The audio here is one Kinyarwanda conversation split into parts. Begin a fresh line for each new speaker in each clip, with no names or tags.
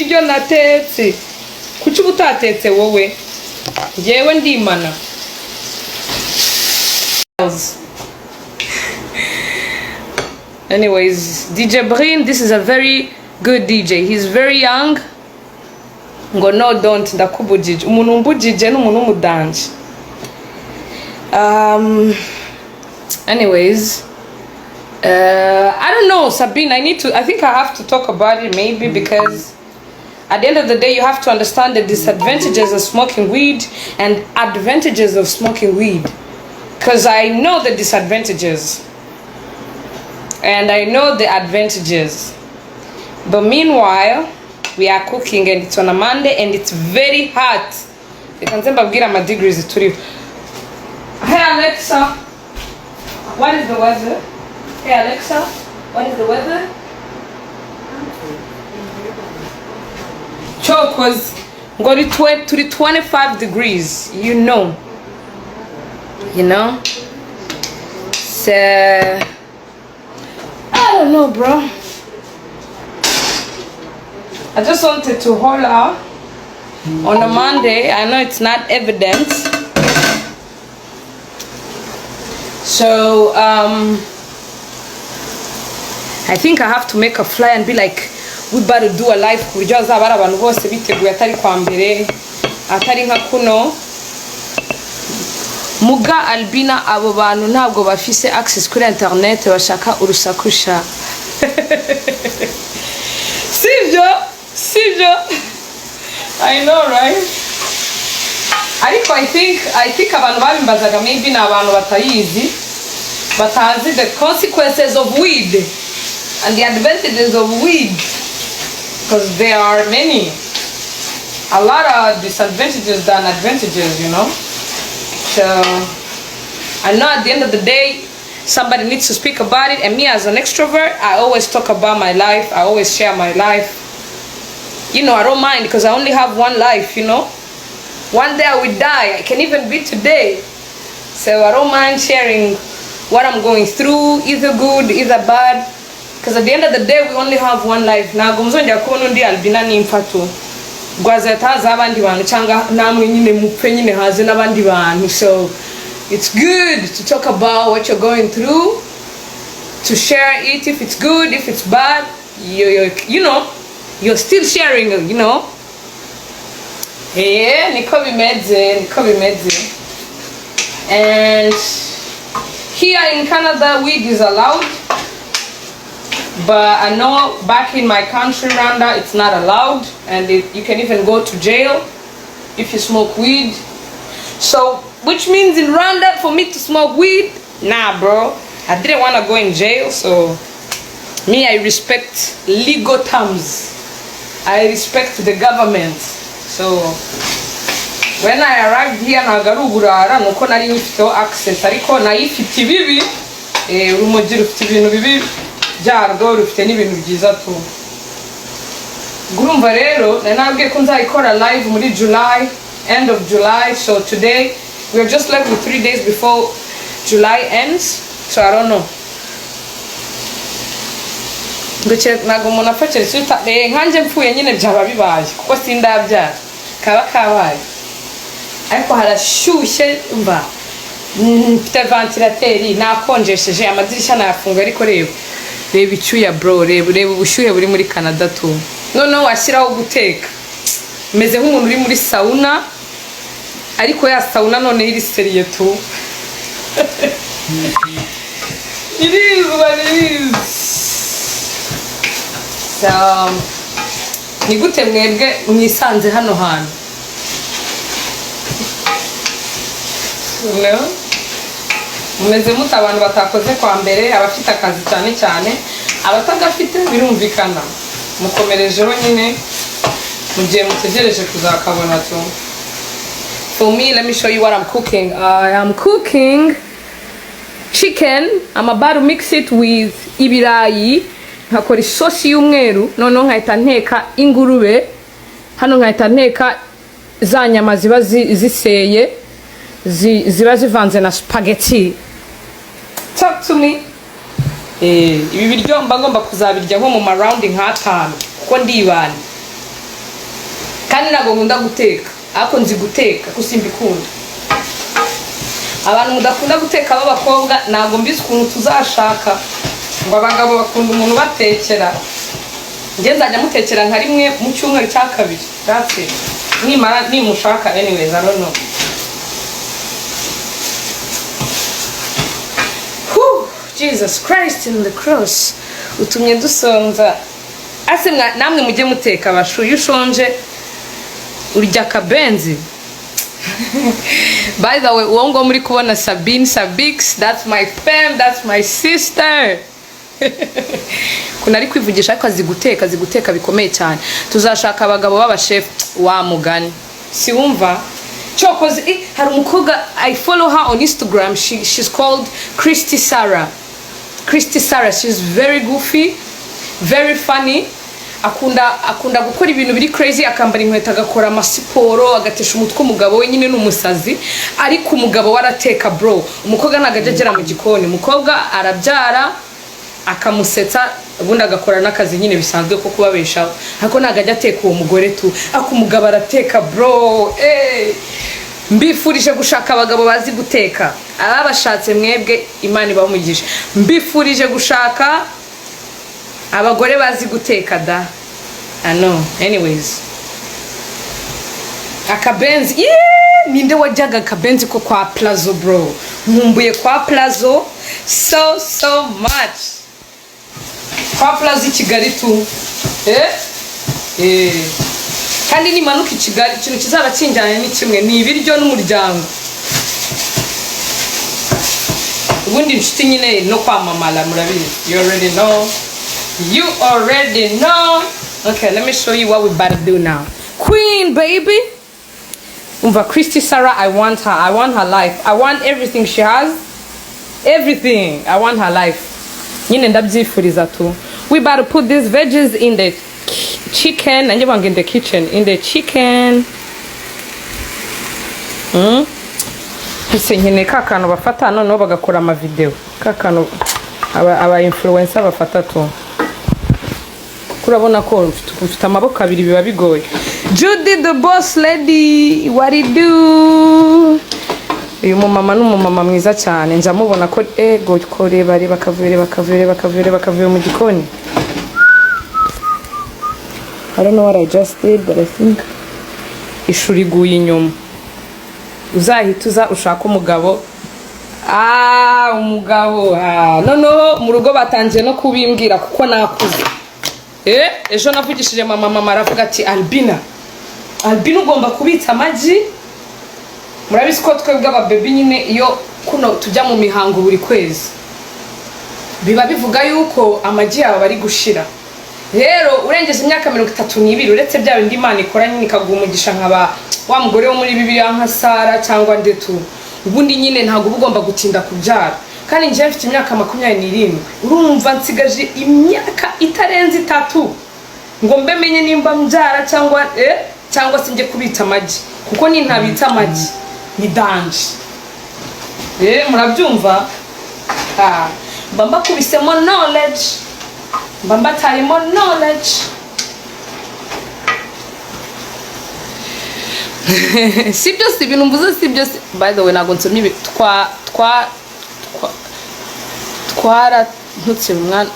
ibyo natetse kuki ubutatetse wowe ngewe ndimana anyways DJ Brin, this is a very good DJ. He's very young. Ngo no don't ndakubujije umuntu umbujije n'umuntu umudanje. Anyways, I don't know, Sabine, I think I have to talk about it maybe because at the end of the day you have to understand the disadvantages of smoking weed and advantages of smoking weed, because I know the disadvantages and I know the advantages, but meanwhile we are cooking and it's on a Monday and it's very hot. You can say my degrees to you. Hey Alexa, what is the weather? Hey Alexa, what is the weather? Choke was going to 25 degrees, you know. So I don't know, bro. I just wanted to haul out on a Monday. I know it's not evident. So I think I have to make a flyer and be like, we better do a live kujaza abantu bose biteguye atari kwambere atari nka kuno muga Albina abo bantu ntabwo bafise access kuri internet bashaka urusakusha sivyo I know, right? Ariko I think abantu babimbazaga maybe na abantu batayizi batazi the consequences of weed and the advantages of weed, because there are a lot of disadvantages than advantages, So I know at the end of the day somebody needs to speak about it, and me as an extrovert, I always talk about my life, I always share my life. I don't mind because I only have one life, One day I will die, I can even be today. So I don't mind sharing what I'm going through, either good, either bad. Because at the end of the day, we only have one life. Now, gumzonja kono ndi Albina ni mfatu. Gwazetaza abandi bantu cyangwa namwe nyine mupfe nyine haze n'abandi bantu. So it's good to talk about what you're going through, to share it if it's good, if it's bad. You're still sharing, Yeah, niko bimeze. And here in Canada, weed is allowed. But I know back in my country, Rwanda, it's not allowed, and you can even go to jail if you smoke weed. So, which means in Rwanda, for me to smoke weed, nah, bro. I didn't want to go in jail, so me, I respect legal terms. I respect the government. So, when I arrived here, nagarugurara nuko nari nifite access, ariko nayifite bibi, urumogi rufite ibintu bibi. Jargo rufite n'ibintu byiza tu. Gurumva rero nanabwiye ko nzayikora live muri July, end of July. So today we are just left with 3 days before July ends. So I don't know. Guchere nago mona fachere suta nkanje mpfuye nyine byaba bibaye kuko sindabyara kaba kabaye. Ariko harashyushye mba. Mfite ventilateri nakonjesheje amadirishya nafunga ariko reba icyuya bro, reba ubushyuhe buri muri Canada tu. Noneho washyiraho guteka meze nk'umuntu uri muri sauna, ariko ya sauna none iri seriye tu. It is what it is. So ni gute mwebwe mwisanze hano hantu? Mumeze muta abantu batakoze kwa mbere, abafite akazi cyane abatagafite birumvikana mukomerejeho nyine mugiye mutegereje kuzakabona tu. For me, let me show you what I'm cooking. I am cooking chicken. I'm about to mix it with ibirayi, nkakora isosi y'umweru, noneho nkahita nteka ingurube, hano nkahita nteka za nyama ziba ziseye, ziba zivanze na spaghetti. Talk to me. Ibi biryo mba ngomba kuzabirya nko mu round nk'atanu kuko ndibana. kandi ntabwo nkunda guteka ariko nzi guteka ko simbikunda. Abantu mudakunda guteka b'abakobwa ntabwo mbizi ukuntu tuzashaka ngo abagabo bakunda umuntu batekera. Njye nzajya mutekera nka rimwe mu cyumweru cya kabiri. That's it. Nimushaka anyways, I don't know. Jesus Christ in the cross. Utumye dusonza. Ase namwe mujye muteka bashu. Iyo ushonje urya kabenzi. By the way, uwo ngo muri kubona Sabine Sabix, that's my fam, that's my sister. Kuna ari kwivugisha ariko aziguteka bikomeye cyane. Tuzashaka abagabo b'abashef wa mugani. Si wumva? Chokoze hari umukobwa I follow her on Instagram. She's called Christy Sarah. She's very goofy, very funny. Akunda gukora ibintu biri crazy, akambara inkweto agakora amasiporo agatesha umutwe umugabo we nyine n'umusazi ariko umugabo warateka bro. Umukobwa nagajagera mu gikoni, umukobwa arabyara akamusetsa ubundi agakora n'akazi nyine bisanzwe ko kubabeshaho ariko nagajya ateka uwo mugore tu ako umugabo arateka bro. Mbifurije gushaka abagabo bazi guteka. Ababashatse mwebwe Imana ibamugisha. Mbifurije gushaka abagore bazi guteka da. I know. Anyways. Akabenzi. Ninde wajyaga akabenzi ko kwa Plazo bro. Nkumbuye kwa Plazo so much. Kwa Plazo i Kigali tu. Kandi nimanuka i Kigali ikintu kizaba kinjyana ni kimwe ni ibiryo n'umuryango. Ubundi inshuti nyine no kwamamala murabizi. You already know. Okay, let me show you what we about to do now. Queen baby. Umva Christy Sarah, I want her life. I want everything she has. Everything. I want her life. Nyine ndabyifuriza tu. We about to put these veggies in the chicken and you want in the kitchen in the chicken. Ese nkene kakano bafata none bagakora ama video. Kakano aba influencer bafata tu. Kurabona ko mfite amaboko abiri biba bigoye. Judy the boss lady, what it do? Uyu mama n'umumama mwiza cyane nja mubona ko ego koreba reba bakavuye mu gikoni. I don't know what I just did, but I think ishuri guye inyuma. Uzahita ushaka umugabo. Umugabo. No mu rugo batangiye no kubimbwira kuko nakuze. Ejo navugishije mama aravuga ati Albina ugomba kubitsa amagi. Murabizi ko twebwe ababebi nyine iyo kuno tujya mu mihango buri kwezi biba bivuga yuko amagi yawe bari gushira. Rero urengeje imyaka 32 uretse bya bindi Imana ikora nyine ikaguha umugisha nkaba wa mugore wo muri Bibiliya nka Sara cyangwa ndetu, ubundi nyine ntago ugomba gutinda kubyara. Kandi nje mfite imyaka 27 urumva nsigaje imyaka itarenze 3 ngo mbe menye nimba mbyara cyangwa singe kubita amagi kuko ni ntabita amagi ni danje. Murabyumva? Mbamba kubisemo knowledge. Mbamba tarimo knowledge. Sibyo ibintu mvuze sibyo. By the way nago nsomye ibi twara ntutse mwana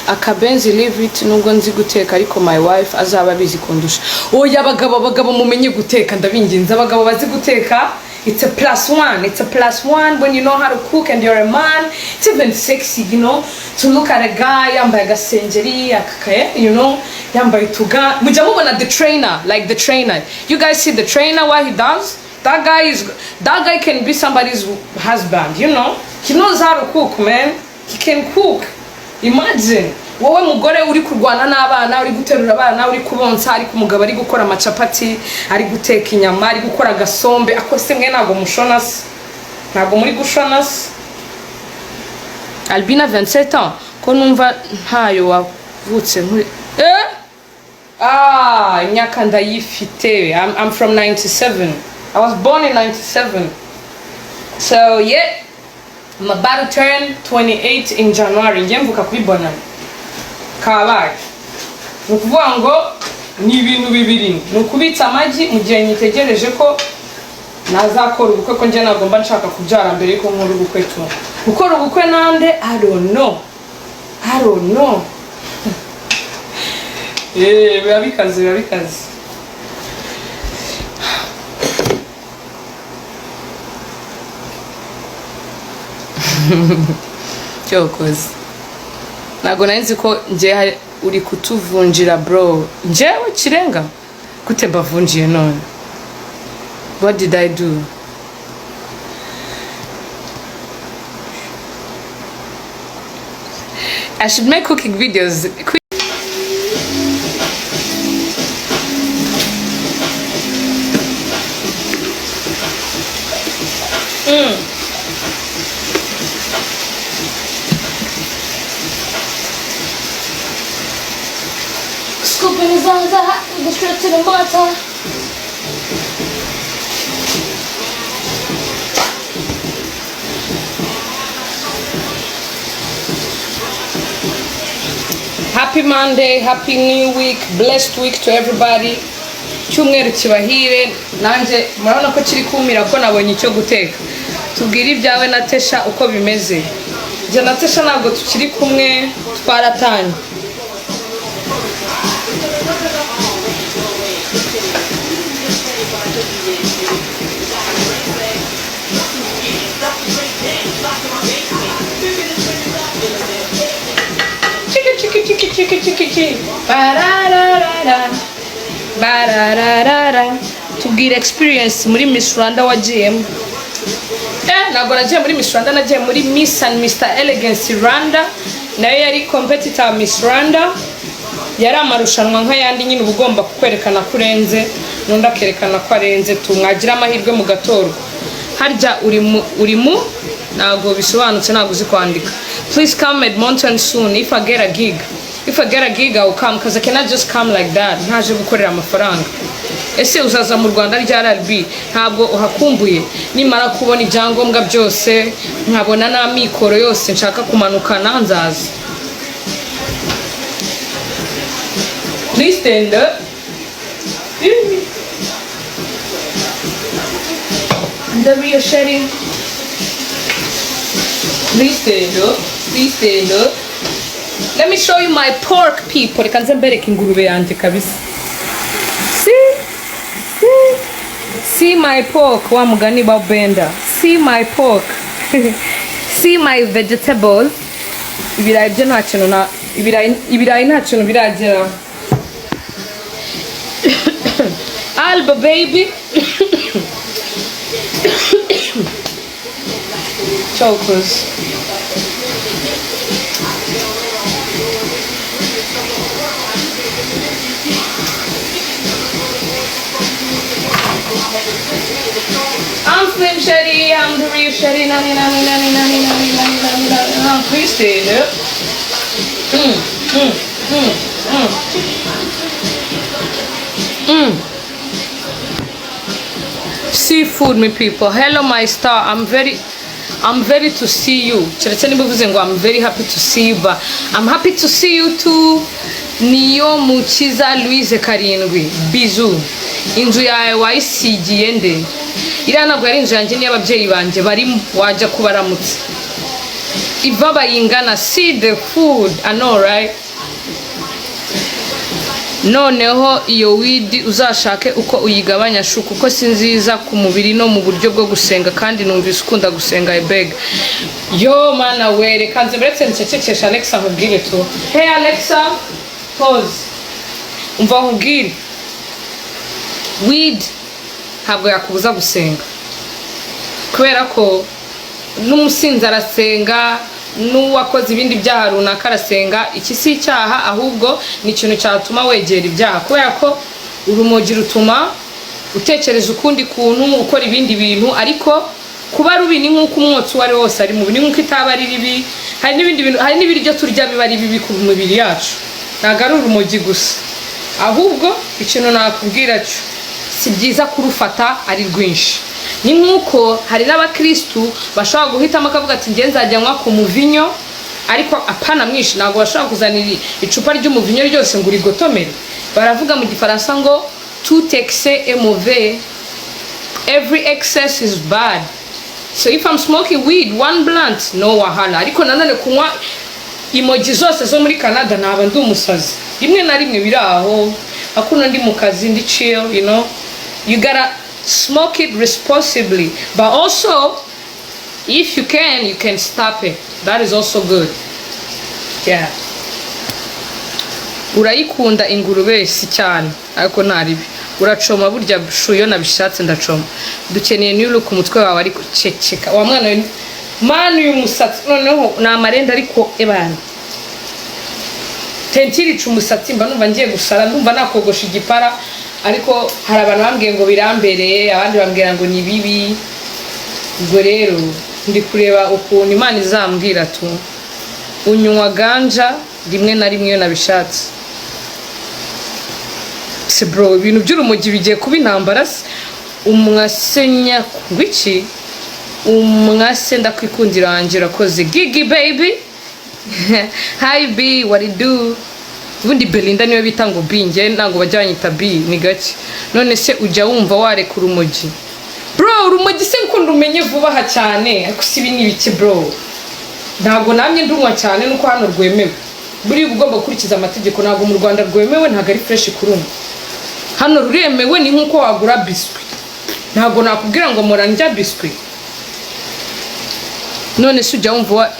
akabenzi leave it nubwo nzi guteka ariko my wife azaba bizi kundusha. Oya abagabo mumenye guteka ndabinginze abagabo bazi guteka. It's a +1 when you know how to cook and you're a man. It's even sexy, you know, to look at a guy yambaye agasengeri akakaye, you know, yambaye tuga. Mujya mubona the trainer, like the trainer. You guys see the trainer what he does? That guy can be somebody's husband, you know. He knows how to cook, man. He can cook. Imagine wowe mugore uri kurwana n'abana uri guterura abana uri kubonsa ari kumugabo ari gukora amacapati ari guteka inyama ari gukora gasombe akose mwe nago mushonasi nago muri gushonasi. Albina 27 ans ko numva ntayo wavutse muri imyaka ndayifite. I'm from 97. I was born in 97. So yeah, I'm about to turn 28 in January. Nje mvuka kubibona kabaye ukuvuga ngo ni ibintu bibiri, ni ukubitsa amagi mu gihe nyitegereje ko nazakora ubukwe, ko njye ntabwo mba nshaka kubyara mbere yuko nkora ubukwe tu. Gukora ubukwe nande I don't know. Biba bikaze. Cyokoze ntabwo nzi ko njye uri kutuvunjira bro. Njyewe kirenga gute bavunjiye none? What did I do? I should make cooking videos. Scooping his eyes out, go straight to the mortar. Happy Monday, happy new week, blessed week to everybody. Cyumweru kibahire, nanje murabona ko kiri kumira ko nabonye icyo guteka. Tubwire ibyawe na Tesha uko bimeze. Je na Tesha ntabwo tukiri kumwe, twaratanye. Chiki bararara. Tubwire experience muri Miss Rwanda wagiyemo. Ntabwo nagiye muri Miss Rwanda, nagiye muri Miss and Mr Elegance Rwanda, nayo yari competitor Miss Rwanda. Yari amarushanwa nk'ayandi nyine ubugomba kukwerekana kurenze n'undi akerekana ko arenze, tumwagira amahirwe mu gatorwa. Harya urimu ntabwo bisobanutse, ntabwo uzi kwandika. Please come Edmonton soon if I get a gig. If I get a gig I will come, because I cannot just come like that. Ntaje gukorera amafaranga. Ese uzaza mu Rwanda rya RB ntabwo uhakumbuye? Nimara kubona ibyangombwa byose, nkabona n'amikoro yose nshaka kumanukana, nzaza. Please stand up. And the real shedding. Please stand up. Please stand up. Let me show you my pork, people. Reka nze mbereke ingurube yanjye kabisa. See my pork, wa mugani ba benda. See my pork. See my vegetables. Ibirayi byo nta kintu na ibirayi nta kintu biragera. Alba baby. Chokers. I'm Slim Shady, I'm the real Shady, nani. Please stand up. Seafood, me people. Hello, my star. I'm very to see you. I'm very happy to see you, but I'm happy to see you too. Niyo Mukiza Louise Karindwi. Bizu. Inzu yawe wayisigiye nde? Iriya ntabwo yari inzu yanjye, n'iy'ababyeyi banjye barimo, wajya kubaramutse. Iva bayingana. See the food, I know, right? Noneho iyo widi uzashake uko uyigabanya shu, kuko si nziza ku mubiri no mu buryo bwo gusenga, kandi numvise ukunda gusenga ebeg. Yo mana we, reka nze muretse ncecekesha Alexa nkubwire tu. Hey Alexa, pause. Umva nkubwire. Weed ntabwo yakubuza gusenga, kubera ko n'umusinzi arasenga, n'uwakoze ibindi byaha runaka arasenga. Iki si icyaha, ahubwo ni ikintu cyatuma wegera ibyaha, kubera ko urumogi rutuma utekereza ukundi kuntu, ukora ibindi bintu. Ariko kuba rubi ni nk'uko umwotsi wari wose ari mubi, ni nk'uko itaba ari ribi. Hari n'ibindi bintu, hari n'ibiryo turya biba ari bibi ku mubiri yacu, ntabwo ari urumogi gusa. Ahubwo ikintu nakubwira cyo, si byiza kurufata ari rwinshi. Ni nk'uko hari n'abakristu bashobora guhitamo akavuga ati nge nzajya nywa ku muvinyo, ariko apana mwinshi. Ntabwo bashobora kuzanira icupa ry'umuvinyo ryose ngo urigotomere. baravuga mu gifaransa ngo tout excès est mauvais, every excess is bad. So if I'm smoking weed, one blunt, no wahala. Ariko nanone kunywa imogi zose zo muri Canada naba ndi umusazi. Rimwe na rimwe biraho, akuno ndi mu kazi ndi chill, you know. You gotta smoke it responsibly, but also if you can stop it. That is also good. Yeah. Urayikunda ingurube si cyane ariko ntaribi. Uracoma burya shuyo nabishatse ndacoma. Dukeneye niyo look umutwe wawe ariko ceceka. Wa mwana we manu y'umusatsi noneho na amarenda ariko ebana. Tentiri cumusatsi mba numva ngiye gusara ndumva nakogosha igipara ariko hari abantu bambwiye ngo birambereye abandi bambwira ngo ni bibi. Ubwo rero ndi kureba ukuntu Imana izambwira tu. Unywa ganja rimwe na rimwe yo nabishatse. Se bro ibintu by'urumogi bigiye kuba intambara se. Umwasenya ngwiki umwase ndakwikundira wanje rakoze Gigi baby. Hi B, what it do? Ubundi Belinda niwe bita ngo B, nge ntango bajya banyita B ni gake. None se ujya wumva wareka urumogi? Bro urumogi se nkunda umenye vuba ha cyane ariko sibi ni biki bro. Ntago namye ndumwa cyane nuko hano rwemewe. Buri ugomba gukurikiza amategeko ntago mu Rwanda rwemewe ntago ari fresh kurumva. Hano ruremewe ni nkuko wagura biscuit. Ntago nakubwira ngo moranja biscuit. None se ujya wumva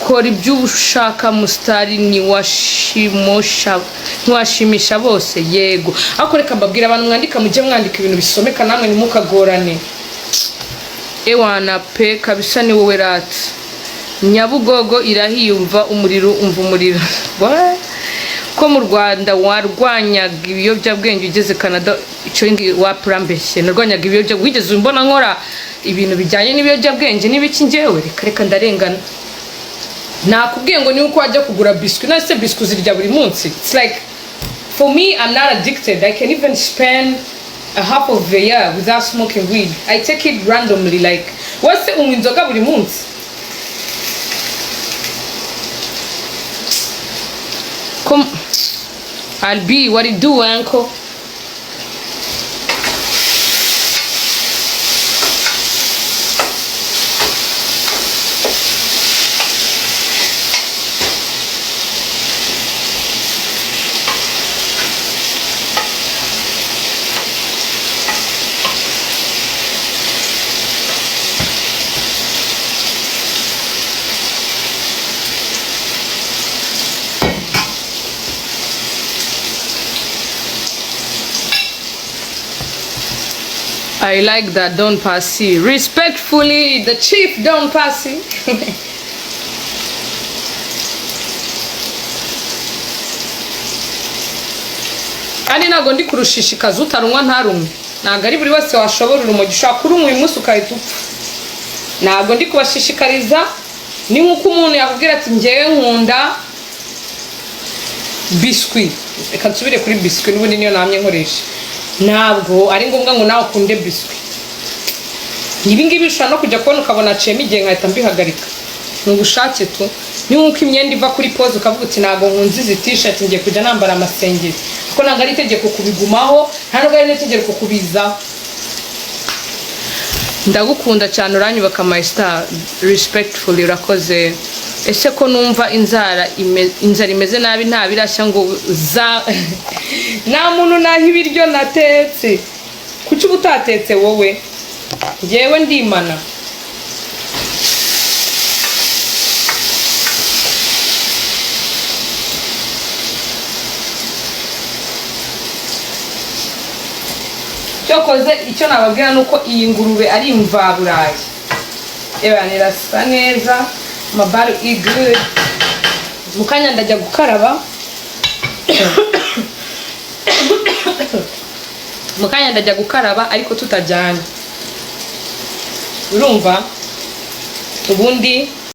kora ibyo ushaka mustari ni washimisha bose yego. Ako reka mbabwira abantu mwandika mujye mwandika ibintu bisomeka namwe nimukagorane. Ewana pe kabisa ni wowe rat. Nyabugogo irahiyumva umuriro umuriro. Ko mu Rwanda warwanyaga ibiyobyabwenge ugeze Canada icyo ngi wapurambeshye narwanyaga ibiyobyabwenge wigeze umbona nkora ibintu bijyanye n'ibiyobyabwenge n'ibiki ngewe reka ndarengana. Nakubwiye ngo ni uko wajya kugura biscuit nase biscuit zirya buri munsi. It's like for me I'm not addicted. I can even spend a half of the year without smoking weed. I take it randomly like what's unywa inzoga buri munsi. Come I'll be what it do uncle. I like that Don Passy. Respectfully, the chief Don Passy. Ani nago ndi kurushishikaza utarumwa ntarumwe. Nago ari buri wese washobora urumogi ushaka kurumwa uyu munsi ukahita upfa. Nago ndi kubashishikariza ni nkuko umuntu yakubwira ati njyewe nkunda biscuit. Reka nsubire kuri biscuit n'ubundi niyo namye nkoresha. Ntabwo ari ngombwa ngo nawe ukunde biscuit. Ibi ngibi bishobora no kujya kubona ukabona aciyemo igihe nkahita mbihagarika. Ni ubushake tu. Ni nkuko imyenda iva kuri pose ukavuga uti ntabwo nkunze izi t-shirt ngiye kujya nambara amasengeri. Kuko ntabwo ari itegeko kubigumaho, nta nubwo ari itegeko kubiza. Ndagukunda cyane uranyubaka my star. Respectfully urakoze. Ese ko numva inzara imeze nabi nta birashya ngo za nta muntu naho ibiryo natetse. Kuki ubutatetse wowe? Ngewe ndimana. Cyokoze icyo nababwira nuko iyi ngurube ari imvaburayi. Irasa neza. Mabaru is good. Mukanya ndajya gukaraba. Mukanya ndajya gukaraba ariko tutajyanye. Urumva? Ubundi